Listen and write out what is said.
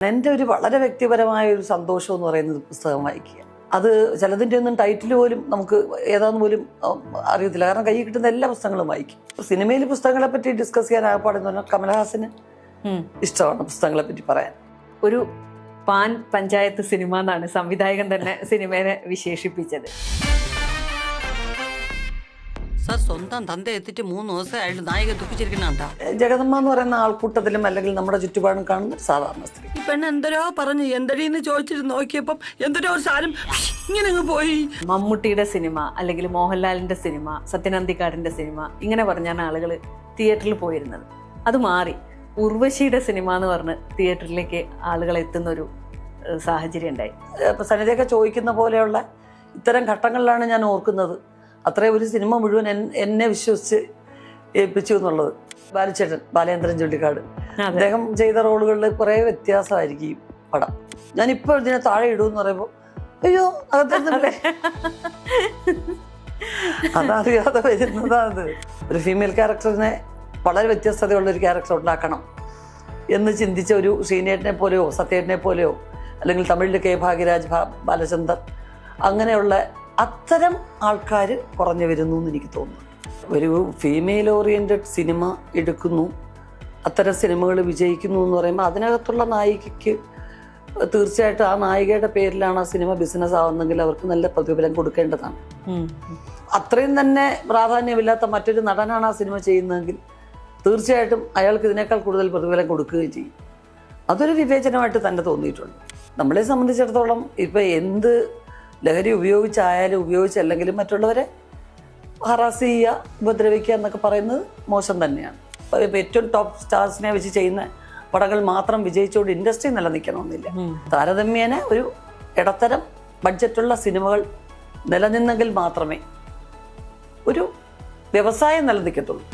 എൻ്റെ ഒരു വളരെ വ്യക്തിപരമായ ഒരു സന്തോഷം എന്ന് പറയുന്നത് പുസ്തകം വായിക്കുക. അത് ചിലതിൻ്റെ ഒന്നും ടൈറ്റിൽ പോലും നമുക്ക് ഏതാന്ന് പോലും അറിയത്തില്ല. കാരണം കയ്യിൽ കിട്ടുന്ന എല്ലാ പുസ്തകങ്ങളും വായിക്കും. സിനിമയിൽ പുസ്തകങ്ങളെ പറ്റി ഡിസ്കസ് ചെയ്യാൻ ആകപ്പാടെന്ന് പറഞ്ഞാൽ കമലഹാസന് ഇഷ്ടമാണ് പുസ്തകങ്ങളെ പറ്റി പറയാൻ. ഒരു പാൻ പഞ്ചായത്ത് സിനിമ എന്നാണ് സംവിധായകൻ തന്നെ സിനിമയെ വിശേഷിപ്പിച്ചത്. സ്വന്തം തന്ത എത്തിയിട്ട് 3 ദിവസമായിട്ട് നായിക ദുഃഖിച്ചിരിക്കുന്നുണ്ടാ. ജഗദമ്മ എന്ന് പറയുന്ന ആൾക്കൂട്ടത്തിലും അല്ലെങ്കിൽ നമ്മുടെ ചുറ്റുപാടും കാണുന്ന സാധാരണ സ്ത്രീ. ഈ പെണ്ണ് എന്തരോ പറഞ്ഞു എന്തരീന്ന് ചോദിച്ചിട്ട് നോക്കിയപ്പം എന്തരോ ഒരു സാധനം ഇങ്ങനെ അങ്ങ് പോയി. മമ്മൂട്ടിയുടെ സിനിമ അല്ലെങ്കിൽ മോഹൻലാലിന്റെ സിനിമ, സത്യനന്ദിക്കാടിന്റെ സിനിമ, ഇങ്ങനെ പറഞ്ഞാണ് ആളുകൾ തിയേറ്ററിൽ പോയിരുന്നത്. അത് മാറി ഉർവശിയുടെ സിനിമ എന്ന് പറഞ്ഞ് തിയേറ്ററിലേക്ക് ആളുകൾ എത്തുന്നൊരു സാഹചര്യം ഉണ്ടായി. ഇപ്പം സനിതയൊക്കെ ചോദിക്കുന്ന പോലെയുള്ള ഇത്തരം ഘട്ടങ്ങളിലാണ് ഞാൻ ഓർക്കുന്നത് അത്രയും ഒരു സിനിമ മുഴുവൻ എന്നെ വിശ്വസിച്ച് ഏൽപ്പിച്ചു എന്നുള്ളത്. ബാലുചേട്ടൻ, ബാലേന്ദ്രൻ ചുള്ളിക്കാട്, അദ്ദേഹം ചെയ്ത റോളുകളിൽ കുറേ വ്യത്യാസമായിരിക്കും ഈ പടം. ഞാനിപ്പോൾ ഇതിനെ താഴെ ഇടുമെന്ന് പറയുമ്പോൾ അയ്യോ അകത്തിരുന്നില്ലേ, അതറിയാതെ വരുന്നതാണ്. ഒരു ഫീമെയിൽ ക്യാരക്ടറിനെ വളരെ വ്യത്യസ്തതയുള്ള ഒരു ക്യാരക്ടർ ഉണ്ടാക്കണം എന്ന് ചിന്തിച്ച ഒരു ശ്രീനേട്ടനെ പോലെയോ സത്യേട്ടനെ പോലെയോ അല്ലെങ്കിൽ തമിഴിൽ കെ ഭാഗ്യരാജ്, ബാലചന്ദർ, അങ്ങനെയുള്ള അത്തരം ആൾക്കാർ കുറഞ്ഞു വരുന്നു എന്ന് എനിക്ക് തോന്നുന്നു. ഒരു ഫീമെയിൽ ഓറിയൻറ്റഡ് സിനിമ എടുക്കുന്നു, അത്തരം സിനിമകൾ വിജയിക്കുന്നു എന്ന് പറയുമ്പോൾ അതിനകത്തുള്ള നായികയ്ക്ക് തീർച്ചയായിട്ടും ആ നായികയുടെ പേരിലാണ് ആ സിനിമ ബിസിനസ് ആവുന്നെങ്കിൽ അവർക്ക് നല്ല പ്രതിഫലം കൊടുക്കേണ്ടതാണ്. അത്രയും തന്നെ പ്രാധാന്യമില്ലാത്ത മറ്റൊരു നടനാണ് ആ സിനിമ ചെയ്യുന്നതെങ്കിൽ തീർച്ചയായിട്ടും അയാൾക്ക് ഇതിനേക്കാൾ കൂടുതൽ പ്രതിഫലം കൊടുക്കുകയും ചെയ്യും. അതൊരു വിവേചനമായിട്ട് തന്നെ തോന്നിയിട്ടുണ്ട്. നമ്മളെ സംബന്ധിച്ചിടത്തോളം ഇപ്പം എന്ത് ലഹരി ഉപയോഗിച്ചായാലും ഉപയോഗിച്ചല്ലെങ്കിലും മറ്റുള്ളവരെ ഹറാസ് ചെയ്യുക, ഉപദ്രവിക്കുക എന്നൊക്കെ പറയുന്നത് മോശം തന്നെയാണ്. ഇപ്പം ഏറ്റവും ടോപ്പ് സ്റ്റാർസിനെ വെച്ച് ചെയ്യുന്ന പടങ്ങൾ മാത്രം വിജയിച്ചുകൊണ്ട് ഇൻഡസ്ട്രി നിലനിൽക്കണമെന്നില്ല. താരതമ്യേന ഒരു ഇടത്തരം ബഡ്ജറ്റുള്ള സിനിമകൾ നിലനിന്നെങ്കിൽ മാത്രമേ ഒരു വ്യവസായം നിലനിൽക്കത്തുള്ളൂ.